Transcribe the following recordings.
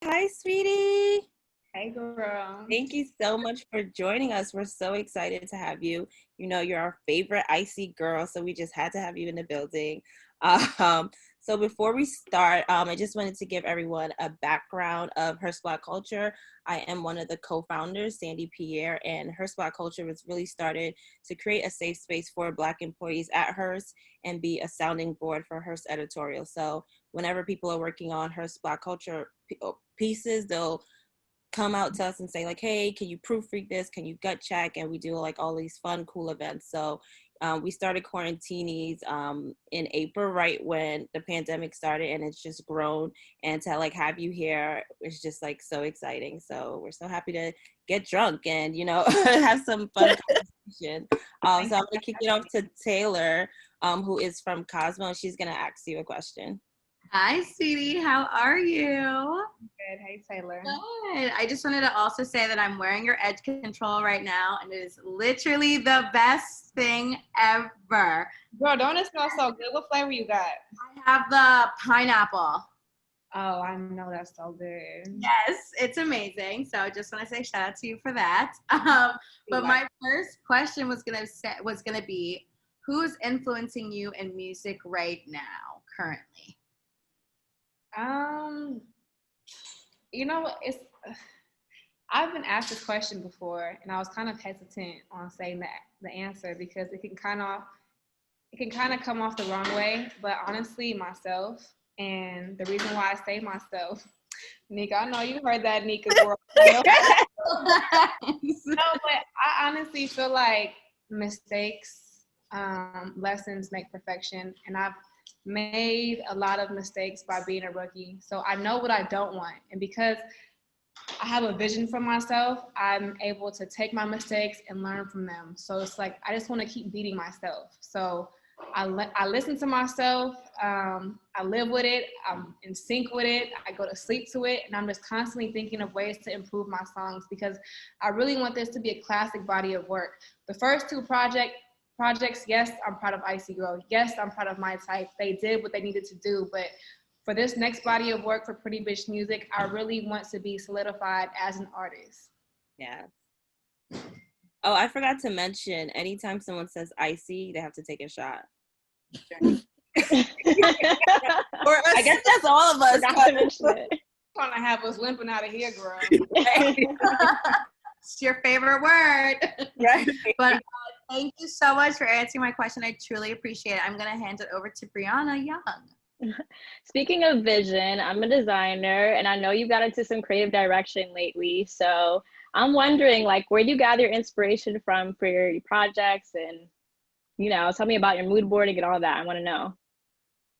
Hi, sweetie. Hey, girl. Thank you so much for joining us. We're so excited to have you. You know, you're our favorite icy girl, so we just had to have you in the building. Um, so before we start, I just wanted to give everyone a background of Hearst Black Culture. I am one of the co-founders, Sandy Pierre, and Hearst Black Culture was really started to create a safe space for Black employees at Hearst and be a sounding board for Hearst editorial. So whenever people are working on Hearst Black Culture pieces, they'll come out to us and say like, hey, can you proofread this, can you gut check, and we do like all these fun cool events. So we started Quarantinis in April, right when the pandemic started, and it's just grown, and to like have you here is just like so exciting. So we're so happy to get drunk and have some fun conversation. So I'm gonna kick it off to Taylor, who is from Cosmo, and she's gonna ask you a question. Hi, sweetie. How are you? Good. Hey, Taylor. Good. I just wanted to also say that I'm wearing your edge control right now, and it is literally the best thing ever. Girl, don't it smell so good? What flavor you got? I have the pineapple. Oh, I know that's so good. Yes, it's amazing. So I just want to say shout out to you for that. But my first question was gonna be, who's influencing you in music right now, currently? Um, it's I've been asked this question before, and I was kind of hesitant on saying the answer because it can kind of come off the wrong way. But honestly, myself, and the reason why I say myself, Nika, I know you heard that, Nika girl. No, but I honestly feel like mistakes, lessons make perfection, and I've made a lot of mistakes by being a rookie. So I know what I don't want, and because I have a vision for myself, I'm able to take my mistakes and learn from them. So it's like I just want to keep beating myself. So I listen to myself. I live with it. I'm in sync with it. I go to sleep to it, and I'm just constantly thinking of ways to improve my songs because I really want this to be a classic body of work. The first two projects, yes, I'm proud of Icy Girl. Yes, I'm proud of My Type. They did what they needed to do, but for this next body of work for Pretty Bitch Music, I really want to be solidified as an artist. Yeah. Oh, I forgot to mention, anytime someone says icy, they have to take a shot. Or I guess that's all of us. Trying to have us limping out of here, girl. It's your favorite word. Right. But thank you so much for answering my question. I truly appreciate it. I'm going to hand it over to Brianna Young. Speaking of vision, I'm a designer, and I know you got into some creative direction lately. So I'm wondering, like, where do you gather inspiration from for your projects? And, tell me about your mood boarding and all that. I want to know.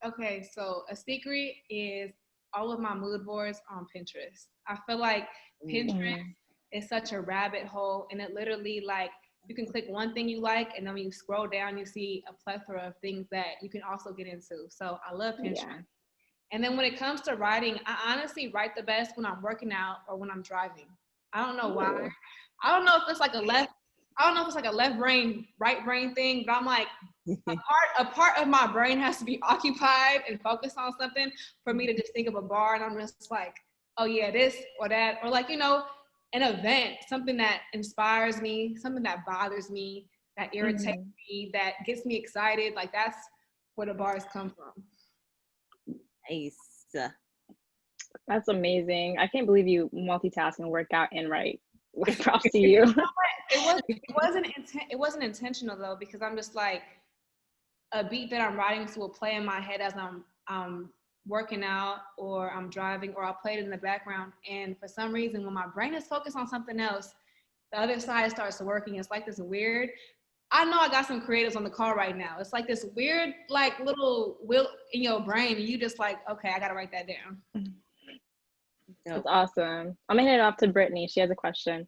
Okay, so a secret is all of my mood boards on Pinterest. I feel like Pinterest is such a rabbit hole, and it literally, like, you can click one thing you like, and then when you scroll down, you see a plethora of things that you can also get into. So I love Pinterest. Yeah. And then when it comes to writing, I honestly write the best when I'm working out or when I'm driving. I don't know why. I don't know if it's like a left brain, right brain thing, but I'm like, a part of my brain has to be occupied and focused on something for me to just think of a bar, and I'm just like, oh yeah, this or that, or like, an event, something that inspires me, something that bothers me, that irritates me, that gets me excited. Like that's where the bars come from. Nice. That's amazing. I can't believe you multitask and work out and write. Props to you. It wasn't intentional though, because I'm just like, a beat that I'm writing to will play in my head as I'm working out or I'm driving, or I'll play it in the background. And for some reason, when my brain is focused on something else, the other side starts working. It's like this weird, I know I got some creatives on the call right now. It's like this weird, like little wheel in your brain, and you just like, okay, I gotta write that down. That's awesome. I'm gonna hand it off to Brittany. She has a question.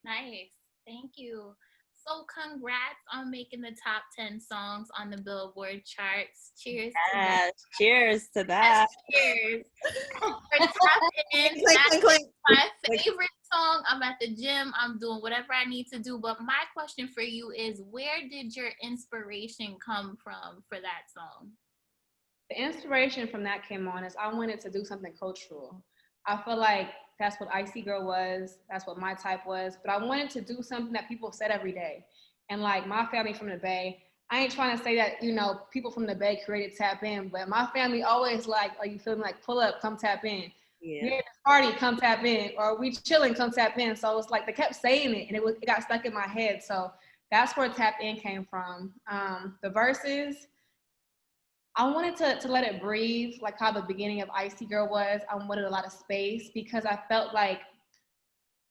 Nice. Thank you. So congrats on making the top 10 songs on the Billboard charts. Cheers to that. Cheers to that. Cheers. For top 10, that's my favorite song. I'm at the gym. I'm doing whatever I need to do. But my question for you is, where did your inspiration come from for that song? The inspiration from that came on is I wanted to do something cultural. I feel like that's what Icy Girl was. That's what my type was. But I wanted to do something that people said every day. And like my family from the Bay, I ain't trying to say that, people from the Bay created Tap In, but my family always like, are you feeling like pull up, come tap in. Yeah. We're at this party, come tap in. Or we chilling, come tap in. So it's like they kept saying it and it got stuck in my head. So that's where Tap In came from. The verses, I wanted to let it breathe, like how the beginning of Icy Girl was. I wanted a lot of space because I felt like,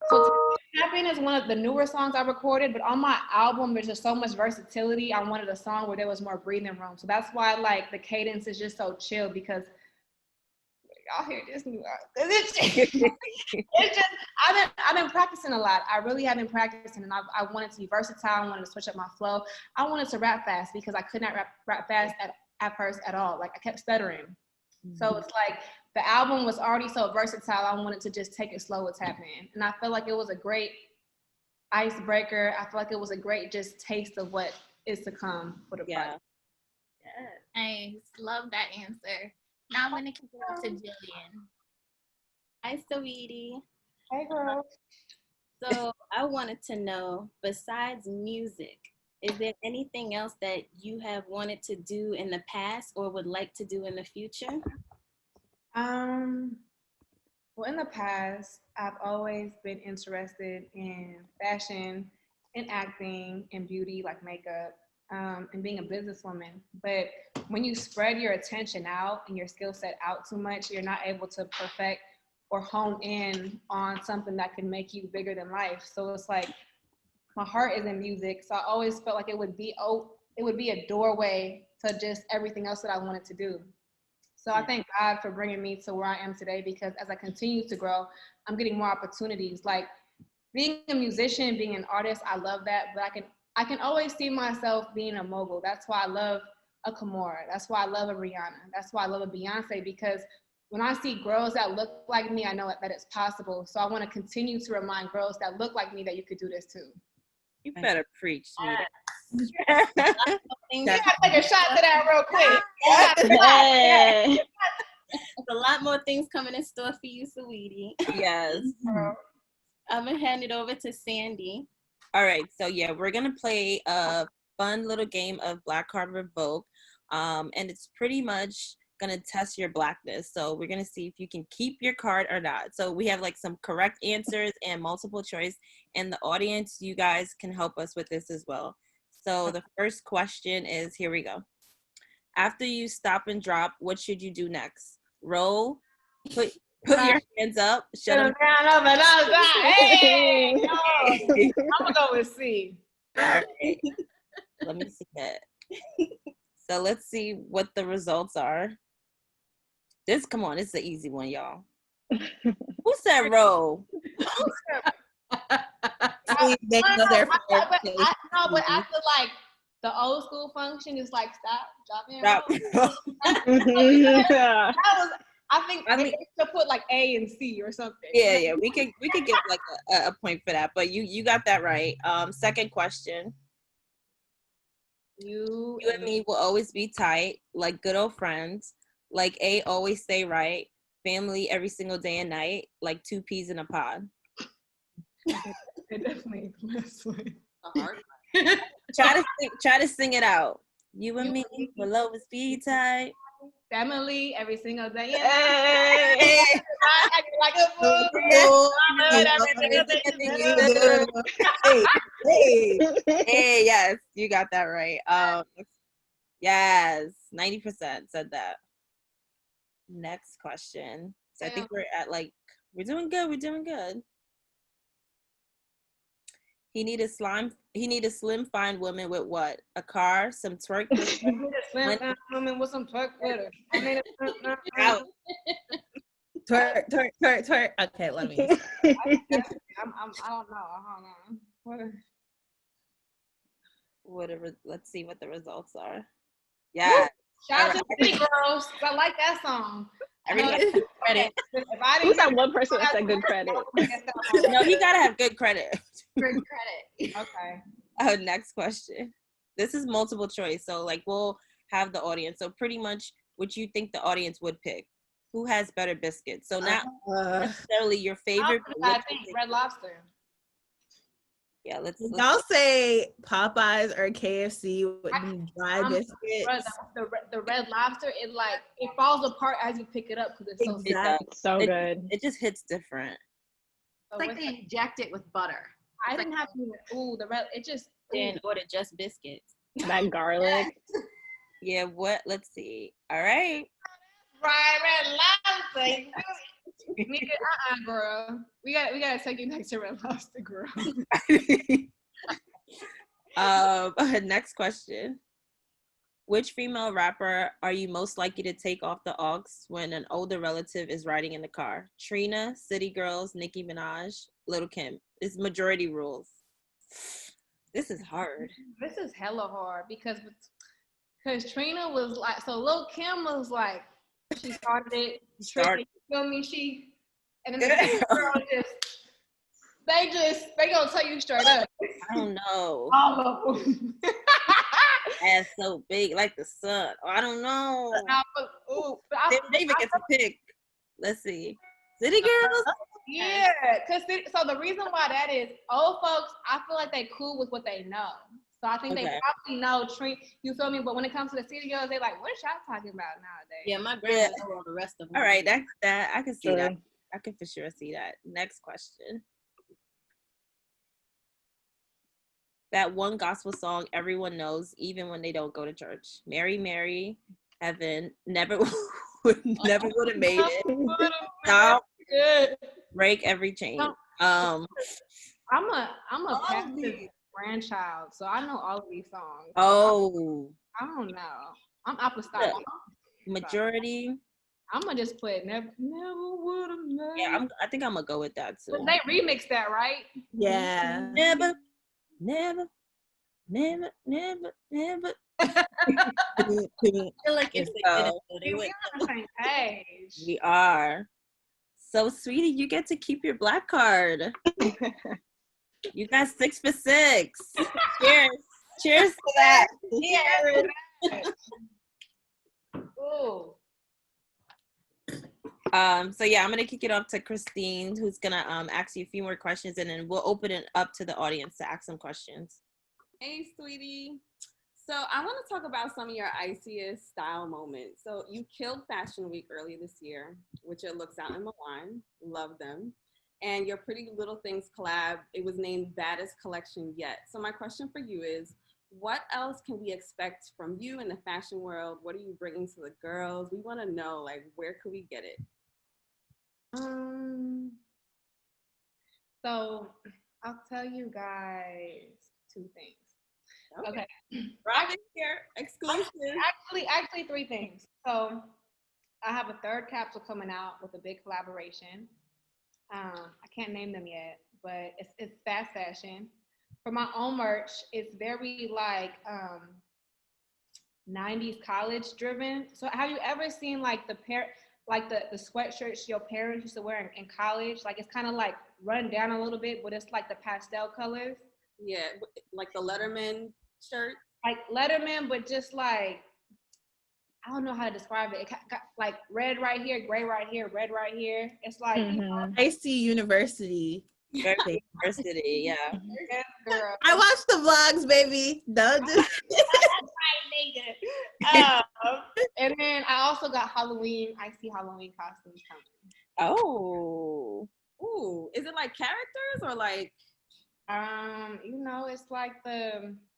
so Tap In is one of the newer songs I recorded, but on my album, there's just so much versatility. I wanted a song where there was more breathing room. So that's why like the cadence is just so chill because y'all hear this new it's just I've been practicing a lot. I really have been practicing and I wanted to be versatile. I wanted to switch up my flow. I wanted to rap fast because I could not rap fast at first at all. Like I kept stuttering. Mm-hmm. So it's like the album was already so versatile. I wanted to just take it slow with Tap In. And I feel like it was a great icebreaker. I feel like it was a great just taste of what is to come for the project. Yeah. Nice. Love that answer. Now I'm going to kick it up to Jillian. Hi, Saweetie. Hey, girl. So I wanted to know, besides music, is there anything else that you have wanted to do in the past or would like to do in the future? Well, in the past, I've always been interested in fashion and acting and beauty, like makeup, and being a businesswoman. But when you spread your attention out and your skill set out too much, you're not able to perfect or hone in on something that can make you bigger than life. So it's like my heart is in music, so I always felt like it would be a doorway to just everything else that I wanted to do. So I thank God for bringing me to where I am today because as I continue to grow, I'm getting more opportunities. Like being a musician, being an artist, I love that, but I can always see myself being a mogul. That's why I love a Kimora. That's why I love a Rihanna. That's why I love a Beyonce because when I see girls that look like me, I know that it's possible. So I want to continue to remind girls that look like me that you could do this too. You better preach, sweetie. You gotta take a shot to that real quick. There's a lot more things coming in store for you, Saweetie. Yes. I'm gonna hand it over to Sandy. All right, so yeah, we're gonna play a fun little game of Black Card Revoke, and it's pretty much gonna test your blackness. So we're gonna see if you can keep your card or not. So we have like some correct answers and multiple choice, and the audience, you guys can help us with this as well. So the first question is, here we go. After you stop and drop, what should you do next? Roll, put your hands up, shut them down. Hey, no. I'm gonna go with C. All right. Let me see that. So let's see what the results are. Come on, this is an easy one, y'all. Who said roll? I feel like the old school function is like stop, drop in. I think they should put like A and C or something. Yeah, we could give like a point for that, but you got that right. Second question. You and me will always be tight, like good old friends. Like A, always stay right. Family every single day and night, like two peas in a pod. It definitely is Try to sing it out. You and me will always be tight. Family every single day. Hey. Like a fool. Hey, yes, you got that right. Yes, 90% said that. Next question. So I think we're doing good. He need a slim fine woman with what? A car, some twerk. Slim fine woman with some twerk with her. Twerk. Okay, let me. I don't know. Whatever. Let's see what the results are. Yeah. Shout out to City Girls. I like that song. Everybody credit. Who's that one person that said good credit? No, you gotta have good credit. Good credit. Okay. Next question. This is multiple choice, so like we'll have the audience. So pretty much what you think the audience would pick. who has better biscuits. So not Uh, necessarily your favorite, but I what you think think. Red Lobster. Yeah, let's y'all say Popeyes or KFC with them dry Bro, biscuits. the Red Lobster, it falls apart as you pick it up because it's so it does. So It, good. it just hits different. It's like they inject it with butter. I didn't have to. Ooh, the red. It just. Then order just biscuits. That garlic. Yeah, what? Let's see. All right. Right, Red Lobster. Nigga, girl. We gotta take you next to Red Lobster, girl. Next question. Which female rapper are you most likely to take off the aux when an older relative is riding in the car? Trina, City Girls, Nicki Minaj, Little Kim. It's majority rules. This is hard. This is hella hard because Trina was like, so Lil Kim was like, she started it. Trina, you feel me? And then the City Girls they gonna tell you straight up. I don't know. All of them. Ass so big like the sun. Oh, I don't know. David gets a pick. Let's see. City Girls? Yeah, so the reason why that is, old folks, I feel like they cool with what they know. So I think they probably know Trina, you feel me? But when it comes to the City Girls, they like, what is y'all talking about nowadays? Yeah, my grandma know all the rest of them. All right, that I can see Sure. that. I can for sure see that. Next question. That one gospel song everyone knows, even when they don't go to church. Mary, Mary, Heaven, never would have made it. Stop. Break every chain. I'm a pastor's grandchild, so I know all of these songs. Oh. I don't know. I'm apostolic. Majority. I'm gonna just put never would have made. Yeah, I think I'm gonna go with that too. They remixed that, right? Yeah. Never. I feel like if they did it, they We're would. on the same page. We are. So, sweetie, you get to keep your black card. You got 6 for 6. Cheers. Cheers to that. Yeah. Ooh. So yeah, I'm gonna kick it off to Christine, who's gonna ask you a few more questions, and then we'll open it up to the audience to ask some questions. Hey, sweetie. So I want to talk about some of your iciest style moments. So you killed Fashion Week earlier this year, which it looks out in Milan. Love them. And your Pretty Little Things collab, it was named Baddest Collection Yet. So my question for you is, what else can we expect from you in the fashion world? What are you bringing to the girls? We want to know, like, where could we get it? So I'll tell you guys 2 things. Okay. Right here, exclusive. Actually 3 things. So I have a 3rd capsule coming out with a big collaboration. I can't name them yet, but it's fast fashion. For my own merch, it's very like 90s college driven. So have you ever seen like the sweatshirts your parents used to wear in college? Like it's kind of like run down a little bit, but it's like the pastel colors. Yeah, like the Letterman shirt. Like Letterman, but just like, I don't know how to describe it. It got like red right here, gray right here, red right here. It's like, I see University. University, yeah. girl. I watch the vlogs, baby. Don't just. And then I also got Halloween. I see Halloween costumes coming. Oh. Ooh, is it like characters or like?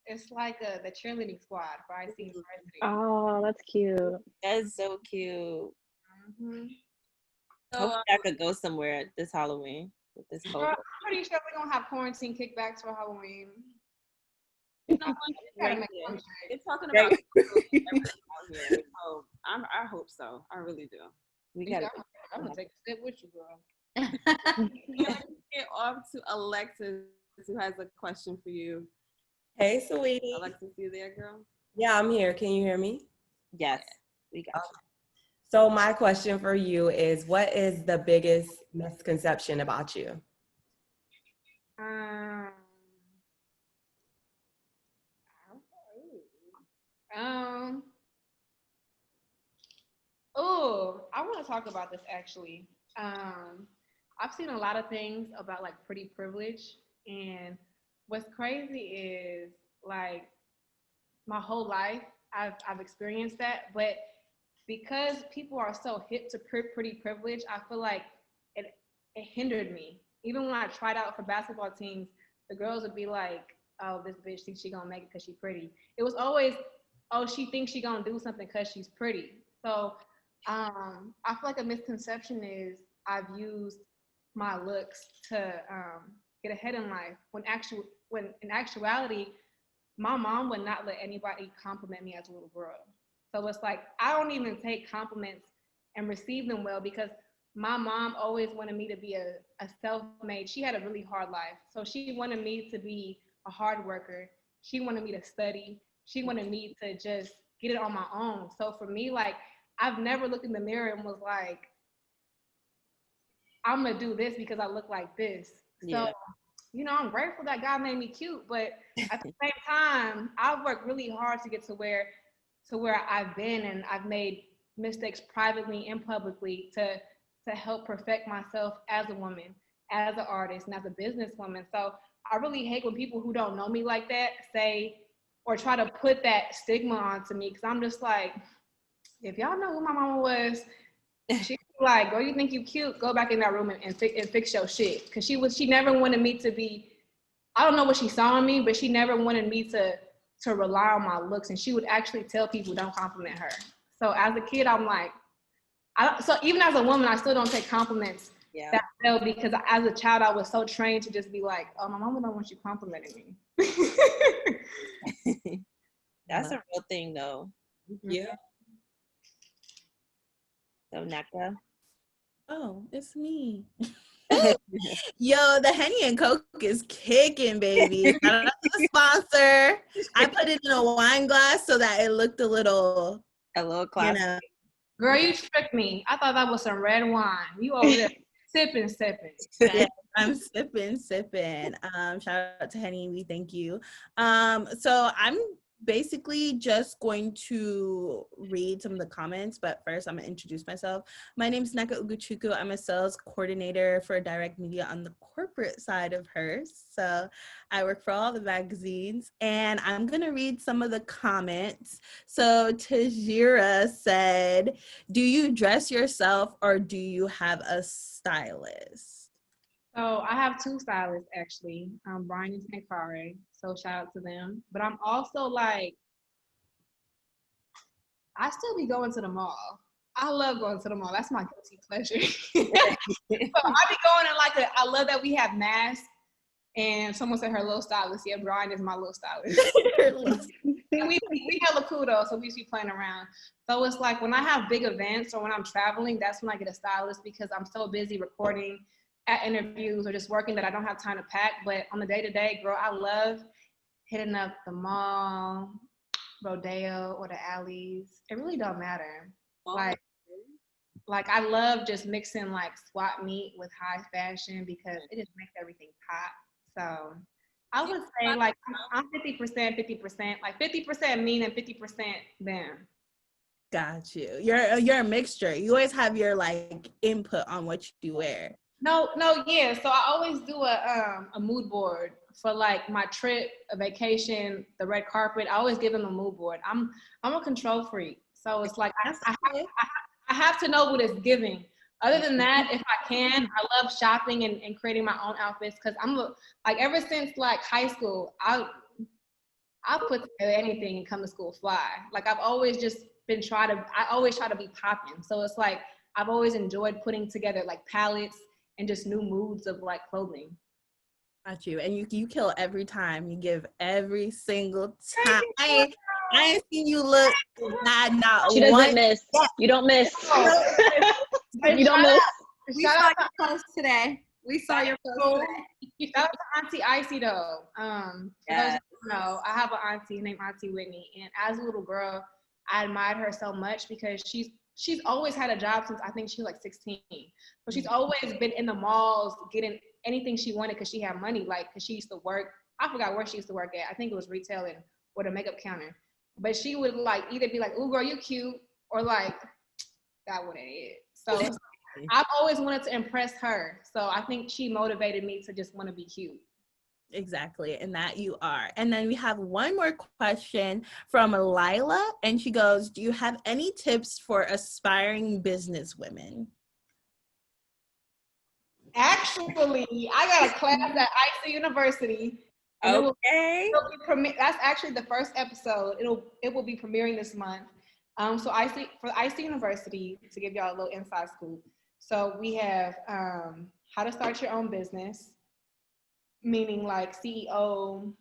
It's like the cheerleading squad for IC University. Oh, that's cute. That's so cute. Mm-hmm. So, Hopefully I could go somewhere this Halloween with this Girl, COVID. I'm pretty sure we're gonna have quarantine kickbacks for Halloween. you know what? Gotta make some You're talking about everything out here. So I hope so. I really do. We gotta. I'm gonna take a sip with you, girl. Let's get off to Alexis, who has a question for you. Hey, sweetie. Alexis, you there, girl? Yeah, I'm here. Can you hear me? Yes, we got you. So my question for you is, what is the biggest misconception about you? Oh, I want to talk about this actually. I've seen a lot of things about like pretty privilege, and what's crazy is like my whole life I've experienced that, but because people are so hip to pretty privilege, I feel like it it hindered me. Even when I tried out for basketball teams, the girls would be like, "Oh, this bitch thinks she gonna make it because she's pretty." It was always, "Oh, she thinks she gonna do something because she's pretty." So, I feel like a misconception is I've used my looks to get ahead in life. When in actuality, my mom would not let anybody compliment me as a little girl. So it's like I don't even take compliments and receive them well because my mom always wanted me to be a self-made. She had a really hard life. So she wanted me to be a hard worker. She wanted me to study. She wanted me to just get it on my own. So for me, like I've never looked in the mirror and was like, I'm gonna do this because I look like this. So Yeah. I'm grateful that God made me cute, but at the same time, I've worked really hard to get to where I've been, and I've made mistakes privately and publicly to help perfect myself as a woman, as an artist, and as a businesswoman. So I really hate when people who don't know me like that say or try to put that stigma onto me because I'm just like, if y'all know who my mama was, she like, girl, you think you cute? Go back in that room and fix your shit. Cause she never wanted me to be. I don't know what she saw in me, but she never wanted me to rely on my looks, and she would actually tell people don't compliment her. So as a kid, I'm like, so even as a woman, I still don't take compliments Yeah. that well because as a child, I was so trained to just be like, oh, my mama don't want you complimenting me. That's a real thing though. Yeah. So Neka. Oh, it's me. Yo, the Henny and Coke is kicking, baby. Shout out to the sponsor. I put it in a wine glass so that it looked A little you class. know. Girl, you tricked me. I thought that was some red wine. You over there sipping. Yeah, I'm sipping. Shout out to Henny. We thank you. So I'm basically just going to read some of the comments, but first I'm gonna introduce myself. My name is Neka Uguchukwu. I'm a sales coordinator for direct media on the corporate side of hers. So I work for all the magazines, and I'm gonna read some of the comments. So Tajira said, do you dress yourself or do you have a stylist? So I have two stylists actually, Brian and Tankare. So shout out to them. But I'm also like, I still be going to the mall. I love going to the mall. That's my guilty pleasure. So I be going in like I love that we have masks. And someone said her little stylist. Yeah, Brian is my little stylist. And we hella cool though, so we used to be playing around. So it's like when I have big events or when I'm traveling, that's when I get a stylist because I'm so busy recording at interviews or just working that I don't have time to pack. But on the day to day, girl, I love hitting up the mall, rodeo, or the alleys. It really don't matter. Like I love just mixing like swap meet with high fashion because it just makes everything pop. So I would say like I'm 50%, 50%, like 50% me and 50% them. Got you. You're a mixture. You always have your like input on what you wear. No, yeah. So I always do a mood board for like my trip, a vacation, the red carpet. I always give them a mood board. I'm a control freak, so it's like I have to know what it's giving. Other than that, if I can, I love shopping and creating my own outfits because like ever since like high school, I put together anything and come to school fly. Like I've always just I always try to be popping. So it's like I've always enjoyed putting together like palettes and just new moods of like clothing. Got you. And you kill every time. You give every single time. I ain't seen you look bad not She one. doesn't miss. You don't miss. You don't miss. We saw your post today. We saw your post today. Shout out to Auntie Icy though. For those who don't know, I have an auntie named Auntie Whitney, and as a little girl, I admired her so much because she's always had a job since I think she was like 16. So she's always been in the malls getting anything she wanted because she had money. Like, because she used to work. I forgot where she used to work at. I think it was retailing or the makeup counter. But she would like either be like, "Ooh, girl, you cute," or like, that wouldn't it. So I've always wanted to impress her. So I think she motivated me to just want to be cute. Exactly, and that you are. And then we have one more question from Lila, and she goes, do you have any tips for aspiring business women? Actually, I got a class at IC University. Okay. That's actually the first episode. It will be premiering this month. So IC University, to give y'all a little inside scoop. So we have how to start your own business, meaning like CEO,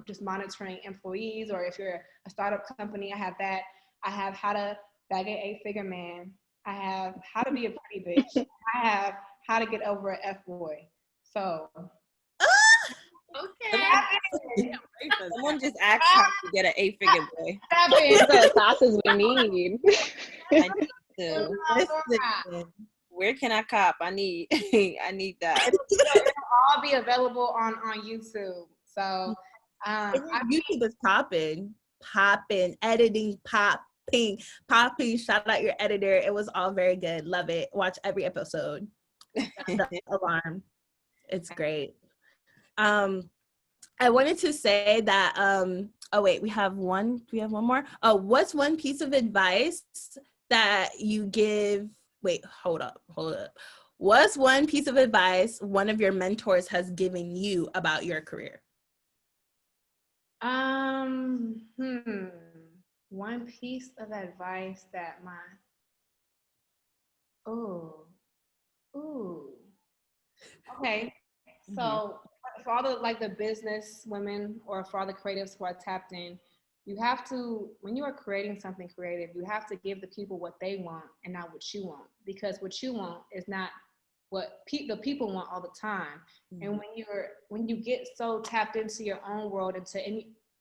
just monitoring employees, or if you're a startup company, I have that. I have how to bag an 8-figure man. I have how to be a pretty bitch. I have how to get over an F-boy. So. Okay. Someone just asked how to get an 8-figure boy. These are the classes we need. I need to. Where can I cop? I need I need that. It'll all be available on YouTube. So YouTube is popping, editing, popping. Shout out your editor. It was all very good. Love it. Watch every episode. The alarm. It's great. I wanted to say that oh wait, we have one more. Oh, what's one piece of advice that you give? Wait, hold up. What's one piece of advice one of your mentors has given you about your career? One piece of advice that okay. So for all the business women, or for all the creatives who are tapped in, you have to, when you are creating something creative, you have to give the people what they want and not what you want, because what you want is not what the people want all the time. And when you get so tapped into your own world, and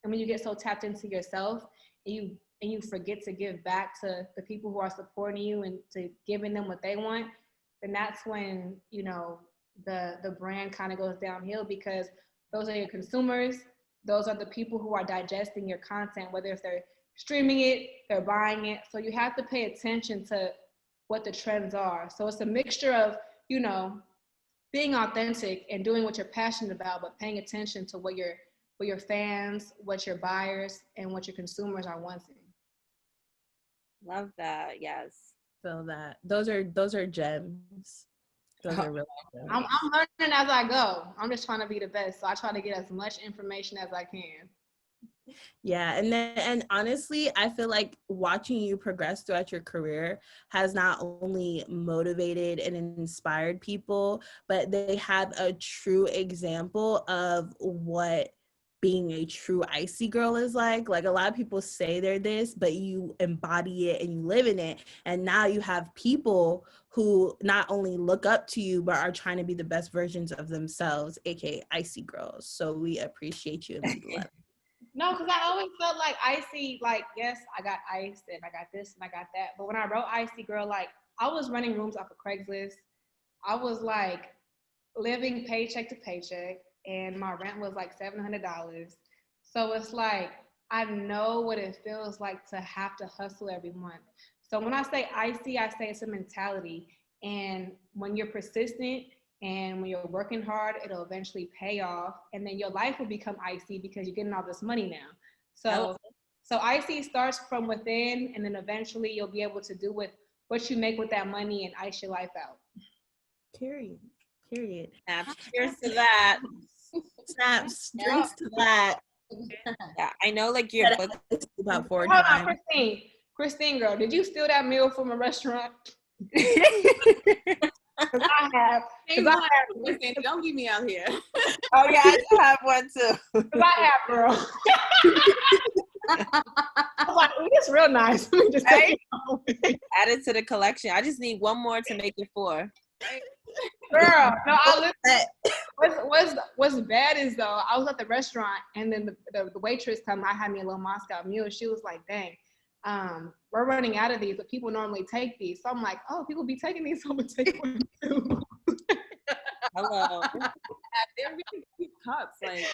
when you get so tapped into yourself, and you forget to give back to the people who are supporting you and to giving them what they want, then that's when the brand kind of goes downhill, because those are your consumers. Those are the people who are digesting your content, whether if they're streaming it, they're buying it. So you have to pay attention to what the trends are. So it's a mixture of, being authentic and doing what you're passionate about, but paying attention to what your fans, what your buyers, and what your consumers are wanting. Love that. Yes. So that those are gems. Those are really gems. I'm learning as I go. I'm just trying to be the best. So I try to get as much information as I can. Yeah, and honestly, I feel like watching you progress throughout your career has not only motivated and inspired people, but they have a true example of what being a true icy girl is like. Like, a lot of people say they're this, but you embody it and you live in it. And now you have people who not only look up to you, but are trying to be the best versions of themselves, aka icy girls. So we appreciate you and we love you. No, because I always felt like Icy, like, yes, I got Ice and I got this and I got that. But when I wrote Icy Girl, like, I was running rooms off of Craigslist. I was like living paycheck to paycheck, and my rent was like $700. So it's like, I know what it feels like to have to hustle every month. So when I say Icy, I say it's a mentality. And when you're persistent, and when you're working hard, it'll eventually pay off. And then your life will become icy because you're getting all this money now. So icy starts from within, and then eventually you'll be able to do with what you make with that money and ice your life out. Period. Cheers to that. Snaps. Drinks to that. Yeah, I know, like, your book about 4 Hold times. on, Christine, girl, did you steal that meal from a restaurant? Because I have. Don't get me out here. Oh yeah, I do have one too. Because I have, girl. I was like, it's real nice. Let me just add it to the collection. I just need one more to make it 4. Girl, no, I literally, what's bad is, though, I was at the restaurant, and then the waitress come, I had me a little Moscow mule. She was like, dang, we're running out of these, but people normally take these. So I'm like, oh, people be taking these, so I'm gonna take one too. Hello. They're really cute cups. Like,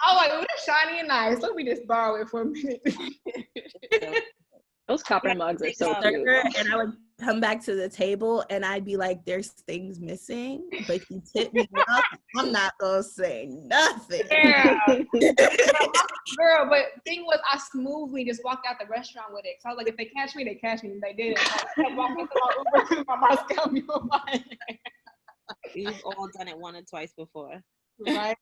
I was like, oh, they're shiny and nice. Let me just borrow it for a minute. Those copper mugs are so cute. And I would come back to the table and I'd be like, there's things missing, but you tip me up. I'm not gonna say nothing. Yeah. Girl, but thing was, I smoothly just walked out the restaurant with it. So I was like, if they catch me, they catch me. And they did it. So I kept walking to my Uber to my Moscow Mule. We've all done it 1 or twice before. Right?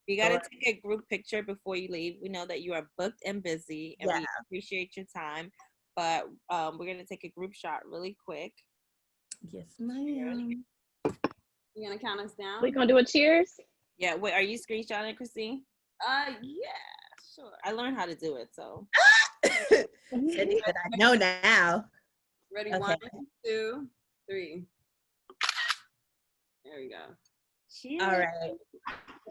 You got to take a group picture before you leave. We know that you are booked and busy, and we appreciate your time. But we're going to take a group shot really quick. Yes, ma'am. You gonna count us down? We gonna do a cheers? Yeah. Wait, are you screenshotting, Christine? Yeah, sure. I learned how to do it, so. I know now. Ready? Okay. 1, 2, 3. There we go. Cheers. All right.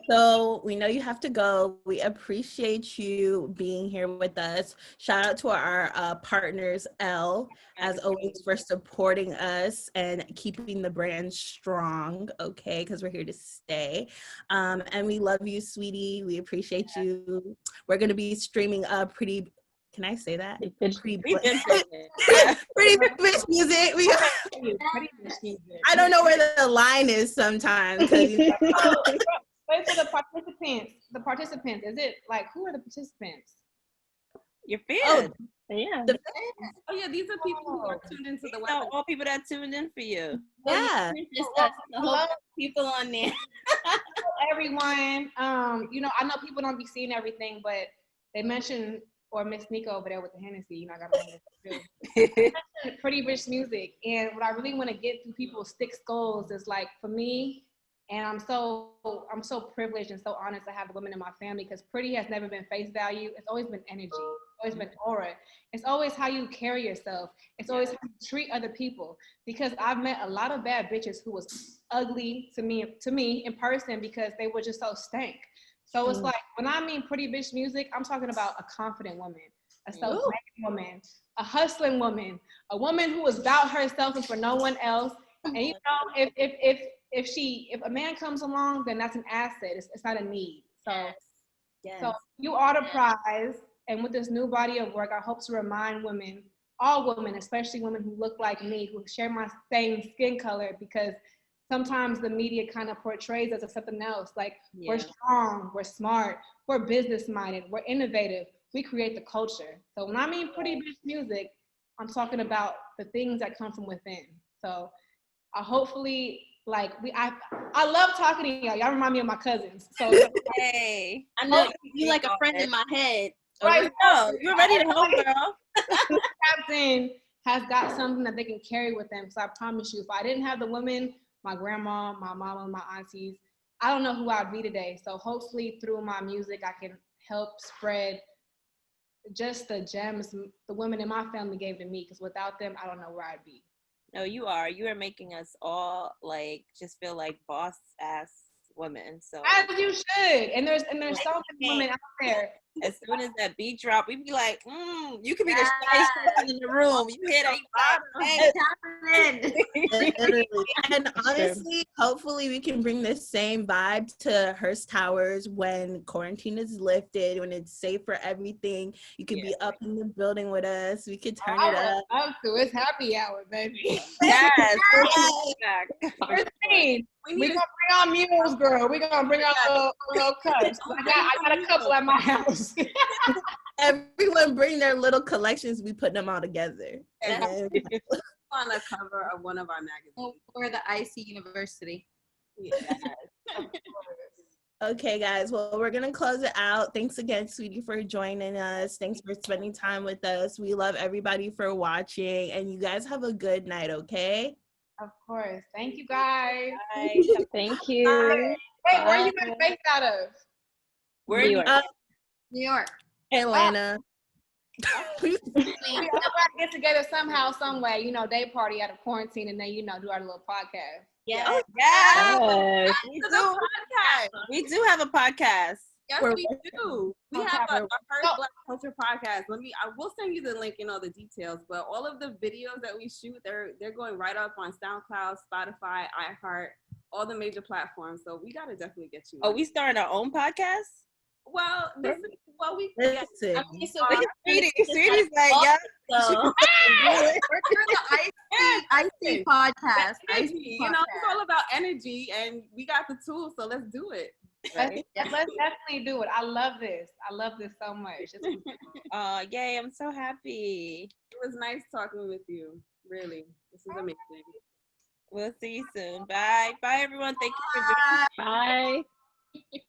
So we know you have to go. We appreciate you being here with us. Shout out to our partners, Elle, as always, for supporting us and keeping the brand strong, okay, because we're here to stay. And we love you, sweetie. We appreciate you. We're going to be streaming pretty, can I say that? Pretty bitch music. I don't know where the line is sometimes. Wait for the participants. The participants. Is it like, who are the participants? Your fans. Yeah. Oh yeah, these are people who are tuned into the web. All people that tuned in for you. Yeah. Hello, people on there. Everyone. You know, I know people don't be seeing everything, but they mentioned, or Miss Nika over there with the Hennessy, you know, I got my too. Pretty rich music. And what I really want to get through people's thick skulls is like, for me, and I'm so privileged and so honored to have the women in my family, because pretty has never been face value. It's always been energy. It's always been aura. It's always how you carry yourself. It's always how you treat other people. Because I've met a lot of bad bitches who was ugly to me in person because they were just so stank. So it's like, when I mean pretty bitch music, I'm talking about a confident woman, a self-made woman, a hustling woman, a woman who is about herself and for no one else. And you know, if a man comes along, then that's an asset. It's not a need. So, so you are the prize. And with this new body of work, I hope to remind women, all women, especially women who look like me, who share my same skin color, because sometimes the media kind of portrays us as something else. Like, we're strong, we're smart, we're business-minded, we're innovative, we create the culture. So when I mean pretty bitch music, I'm talking about the things that come from within. So I hopefully, like, I love talking to y'all. Y'all remind me of my cousins. So hey, I know you like a friend in my head. Right? No, you're ready to help, girl. Captain has got something that they can carry with them. So I promise you, if I didn't have the women, my grandma, my mama, my aunties, I don't know who I'd be today. So hopefully through my music, I can help spread just the gems the women in my family gave to me. Because without them, I don't know where I'd be. No, you are. You are making us all like just feel like boss ass women. So as you should. And there's so many women out there. As soon as that beat drop, we be like, you can be the shyest person in the room. You hear that? Hey, and honestly, hopefully we can bring the same vibe to Hearst Towers when quarantine is lifted, when it's safe for everything. You can be up in the building with us. We could turn it up. I love to. It's happy hour, baby. Yes. Christine, we're gonna bring our mules, girl. We're gonna bring our little cups. I got a couple at my house. Everyone bring their little collections. We put them all together. On the cover of one of our magazines. For the IC University. Yes. Okay, guys. Well, we're going to close it out. Thanks again, sweetie, for joining us. Thanks for spending time with us. We love everybody for watching. And you guys have a good night, okay? Of course. Thank you, guys. Bye. Thank you. Hey, where are you guys based out of? We're in New York. New York. Atlanta. We gotta get together somehow, some way, you know, day party out of quarantine, and then, you know, do our little podcast. Yeah. Oh, yeah. Yes. We do have a podcast. Yes, we do. We have a Hearst Black Culture podcast. I will send you the link and all the details, but all of the videos that we shoot, they're going right up on SoundCloud, Spotify, iHeart, all the major platforms. So we gotta definitely get you. Oh, we started our own podcast? Well, this is what we Listen. I mean, so Look we're at Sweetie. Sweetie's like, yeah. so We're doing the IC podcast. energy. IC You know, it's podcast. all about energy, and we got the tools, so let's do it. Right? Let's definitely do it. I love this. I love this so much. Yay, I'm so happy. It was nice talking with you. Really, this is amazing. We'll see you soon. Bye. Bye, everyone. Thank you for joining. Bye.